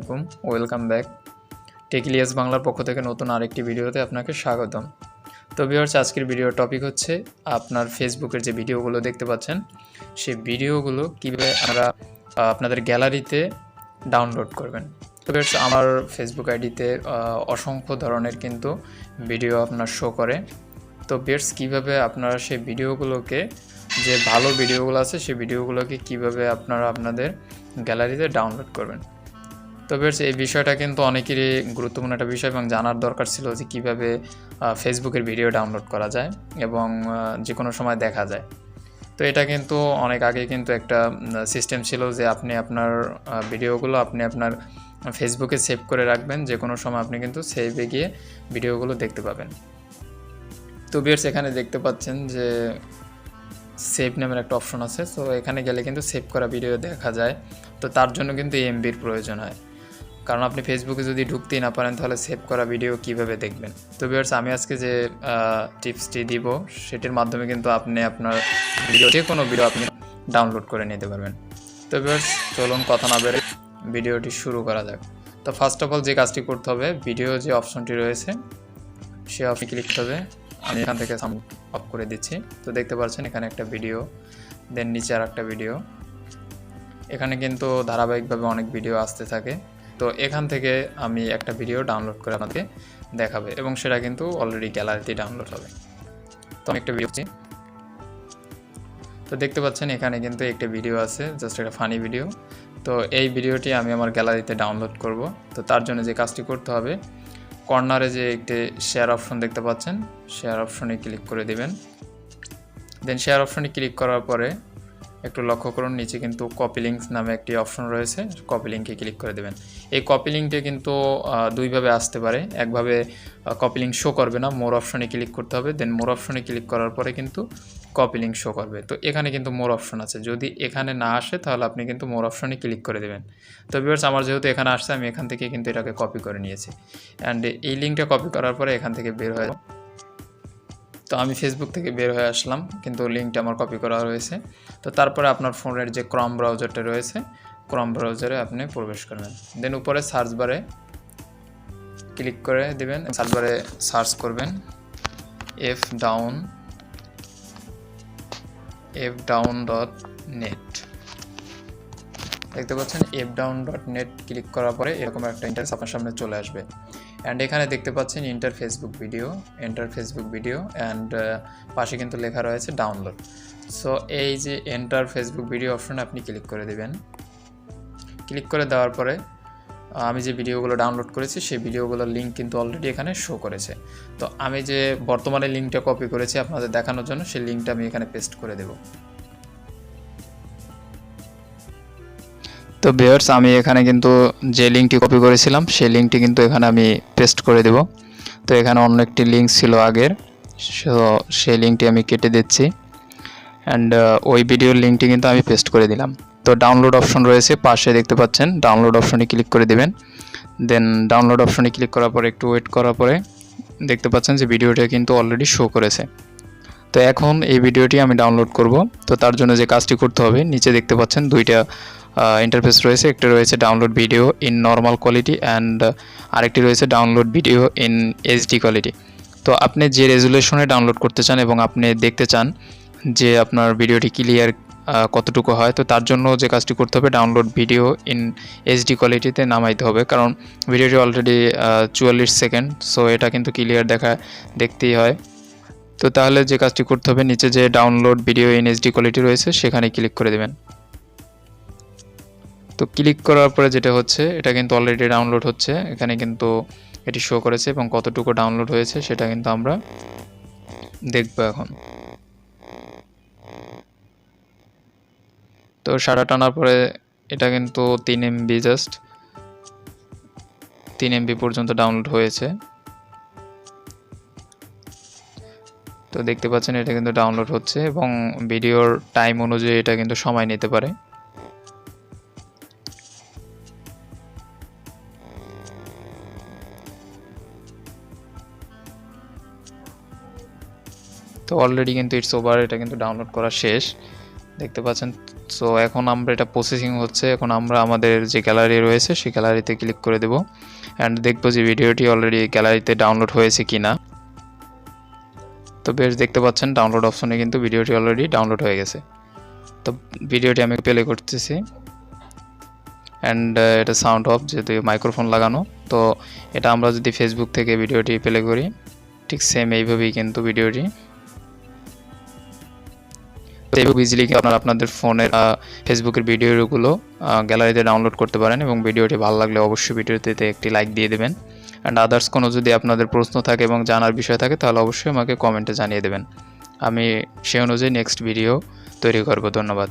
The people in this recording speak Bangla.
আলাইকুম, ওয়েলকাম ব্যাক। টেকলিয়াস বাংলার পক্ষ থেকে নতুন আরেকটি ভিডিওতে আপনাকে স্বাগতম। তো ভিউয়ার্স, আজকের ভিডিওর টপিক হচ্ছে আপনার ফেসবুকের যে ভিডিওগুলো দেখতে পাচ্ছেন সেই ভিডিওগুলো কীভাবে আপনাদের গ্যালারিতে ডাউনলোড করবেন। তো ভিউয়ার্স, আমার ফেসবুক আইডিতে অসংখ্য ধরনের কিন্তু ভিডিও আপনার শো করে। তো ভিউয়ার্স, কীভাবে আপনারা সেই ভিডিওগুলোকে, যে ভালো ভিডিওগুলো আছে সেই ভিডিওগুলোকে কীভাবে আপনারা আপনাদের গ্যালারিতে ডাউনলোড করবেন। তো ভিউয়ার্স, এই বিষয়টা কিন্তু অনেকেরই গুরুত্বপূর্ণ একটা বিষয় এবং জানার দরকার ছিল যে কীভাবে ফেসবুকের ভিডিও ডাউনলোড করা যায় এবং যে কোনো সময় দেখা যায়। তো এটা কিন্তু অনেক আগে কিন্তু একটা সিস্টেম ছিল যে আপনি আপনার ভিডিওগুলো আপনি আপনার ফেসবুকে সেভ করে রাখবেন, যে কোনো সময় আপনি কিন্তু সেভে গিয়ে ভিডিওগুলো দেখতে পাবেন। তো ভিউয়ার্স, এখানে দেখতে পাচ্ছেন যে সেভ নামের একটা অপশন আছে। তো এখানে গেলে কিন্তু সেভ করা ভিডিও দেখা যায়। তো তার জন্য কিন্তু এমবির প্রয়োজন হয়, কারণ আপনি ফেসবুকে যদি ঢুকতেই না পারেন তাহলে সেভ করা ভিডিও কিভাবে দেখবেন। তো ভিউয়ার্স, আমি আজকে যে টিপসটি দিব সেটির মাধ্যমে কিন্তু আপনি আপনার ভিডিও, যে কোনো ভিডিও আপনি ডাউনলোড করে নিতে পারবেন। তো ভিউয়ার্স, চলুন কথা না বেড়ে ভিডিওটি শুরু করা যাক। তো ফার্স্ট অফ অল যে কাজটি করতে হবে, ভিডিও যে অপশনটি রয়েছে সে অপশনে ক্লিক করতে হবে। আমি এখান থেকে সাউন্ড অফ করে দিচ্ছি। তো দেখতে পাচ্ছেন এখানে একটা ভিডিও, দেন নিচে আর একটা ভিডিও। এখানে কিন্তু ধারাবাহিকভাবে অনেক ভিডিও আসতে থাকে। তো এখান থেকে আমি একটা ভিডিও ডাউনলোড করে আপনাকে দেখাবে এবং সেটা কিন্তু অলরেডি গ্যালারিতে ডাউনলোড হবে। তো আমি একটা ভিডিও, তো দেখতে পাচ্ছেন এখানে কিন্তু একটা ভিডিও আছে, জাস্ট একটা ফানি ভিডিও। তো এই ভিডিওটি আমি আমার গ্যালারিতে ডাউনলোড করব। তো তার জন্য যে কাজটি করতে হবে, কর্নারে যে একটি শেয়ার অপশন দেখতে পাচ্ছেন, শেয়ার অপশনে ক্লিক করে দেবেন। দেন শেয়ার অপশনে ক্লিক করার পরে একটু লক্ষ্য করুন, নিচে কিন্তু কপি লিঙ্কস নামে একটি অপশন রয়েছে, কপি লিঙ্কে ক্লিক করে দেবেন। এই কপি লিঙ্কটা কিন্তু দুইভাবে আসতে পারে। একভাবে কপি লিঙ্ক শো করবে না, মোর অপশনে ক্লিক করতে হবে। দেন মোর অপশনে ক্লিক করার পরে কিন্তু কপি লিঙ্ক শো করবে। তো এখানে কিন্তু মোর অপশন আছে, যদি এখানে না আসে তাহলে আপনি কিন্তু মোর অপশনে ক্লিক করে দেবেন। তো ভিউয়ার্স, আমার যেহেতু এখানে আসছে আমি এখান থেকে কিন্তু এটাকে কপি করে নিয়েছি। অ্যান্ড এই লিঙ্কটা কপি করার পরে এখান থেকে বের হয়ে, তো আমি ফেসবুক থেকে বের হয়ে আসলাম, কিন্তু লিঙ্কটা আমার কপি করা রয়েছে। তো তারপরে আপনার ফোনের যে ক্রম ব্রাউজারটা রয়েছে, ক্রম ব্রাউজারে আপনি প্রবেশ করবেন। দেন উপরে সার্চ বারে ক্লিক করে দেবেন, সার্চ বারে সার্চ করবেন fdown.net। দেখতে পাচ্ছেন fdown.net ক্লিক করার পরে এরকম একটা ইন্টারফেস আপনার সামনে চলে আসবে। অ্যান্ড এখানে দেখতে পাচ্ছেন এন্টার ফেসবুক ভিডিও অ্যান্ড পাশে কিন্তু লেখা রয়েছে ডাউনলোড। সো এই যে এন্টার ফেসবুক ভিডিও অপশনে আপনি ক্লিক করে দেবেন। ক্লিক করে দেওয়ার পরে আমি যে ভিডিওগুলো ডাউনলোড করেছি সেই ভিডিওগুলোর লিঙ্ক কিন্তু অলরেডি এখানে শো করেছে। তো আমি যে বর্তমানে লিঙ্কটা কপি করেছি আপনাদের দেখানোর জন্য, সেই লিঙ্কটা আমি এখানে পেস্ট করে দেব। তো ভিউয়ার্স, আমি এখানে কিন্তু যে লিঙ্কটি কপি করেছিলাম সেই লিঙ্কটি কিন্তু এখানে আমি পেস্ট করে দেব। তো এখানে অন্য একটি লিঙ্ক ছিল আগের, সেই লিঙ্কটি আমি কেটে দিচ্ছি। অ্যান্ড ওই ভিডিওর লিঙ্কটি কিন্তু আমি পেস্ট করে দিলাম। তো ডাউনলোড অপশন রয়েছে পাশে, দেখতে পাচ্ছেন ডাউনলোড অপশনে ক্লিক করে দেবেন। দেন ডাউনলোড অপশনে ক্লিক করার পরে একটু ওয়েট করার পরে দেখতে পাচ্ছেন যে ভিডিওটা কিন্তু অলরেডি শো করেছে। তো এখন এই ভিডিওটি আমি ডাউনলোড করব। তো তার জন্য যে কাজটি করতে হবে, নিচে দেখতে পাচ্ছেন দুইটা ইন্টারফেস রয়েছে, একটা রয়েছে download video in normal quality and আরেকটি রয়েছে download video in HD quality. তো আপনি যে রেজুলেশনে ডাউনলোড করতে চান এবং আপনি দেখতে চান যে আপনার ভিডিওটি ক্লিয়ার কতটুকু হয়, তো তার জন্য যে কাজটি করতে হবে, ডাউনলোড ভিডিও ইন এইচডি কোয়ালিটিতে নামাইতে হবে, কারণ ভিডিওটি অলরেডি 44 সেকেন্ড। সো এটা কিন্তু ক্লিয়ার দেখতেই হয়। তো তাহলে যে কাজটি করতে হবে, নিচে যে download video in HD quality রয়েছে সেখানে ক্লিক করে দেবেন। তো ক্লিক করার পরে যেটা হচ্ছে, এটা কিন্তু অলরেডি ডাউনলোড হচ্ছে, এখানে কিন্তু এটি শো করেছে এবং কতটুকু ডাউনলোড হয়েছে সেটা কিন্তু আমরা দেখব এখন। তো সারা টানার পরে এটা কিন্তু 3 MB, জাস্ট 3 MB পর্যন্ত ডাউনলোড হয়েছে। তো দেখতে পাচ্ছেন এটা কিন্তু ডাউনলোড হচ্ছে এবং ভিডিওর টাইম অনুযায়ী এটা কিন্তু সময় নিতে পারে। তো অলরেডি কিন্তু ইটস ওভার, এটা কিন্তু ডাউনলোড করা শেষ। দেখতে পাচ্ছেন সো এখন আমরা এটা প্রসেসিং হচ্ছে। এখন আমরা আমাদের যে গ্যালারি রয়েছে সেই গ্যালারিতে ক্লিক করে দেব অ্যান্ড দেখবো যে ভিডিওটি অলরেডি গ্যালারিতে ডাউনলোড হয়েছে কি না। তো বেশ দেখতে পাচ্ছেন ডাউনলোড অপশনে কিন্তু ভিডিওটি অলরেডি ডাউনলোড হয়ে গেছে। তো ভিডিওটি আমি প্লে করতেছি অ্যান্ড এটা সাউন্ড অফ, যেহেতু মাইক্রোফোন লাগানো। তো এটা আমরা যদি ফেসবুক থেকে ভিডিওটি প্লে করি ঠিক সেম এইভাবেই কিন্তু ভিডিওটি ইজিলি আপনারা আপনাদের ফোনের ফেসবুকের ভিডিওগুলো গ্যালারিতে ডাউনলোড করতে পারেন। এবং ভিডিওটি ভালো লাগলে অবশ্যই ভিডিওটিতে একটি লাইক দিয়ে দেবেন। অ্যান্ড আদার্স কোনো যদি আপনাদের প্রশ্ন থাকে এবং জানার বিষয় থাকে তাহলে অবশ্যই আমাকে কমেন্টে জানিয়ে দেবেন। আমি সেই অনুযায়ী নেক্সট ভিডিও তৈরি করব। ধন্যবাদ।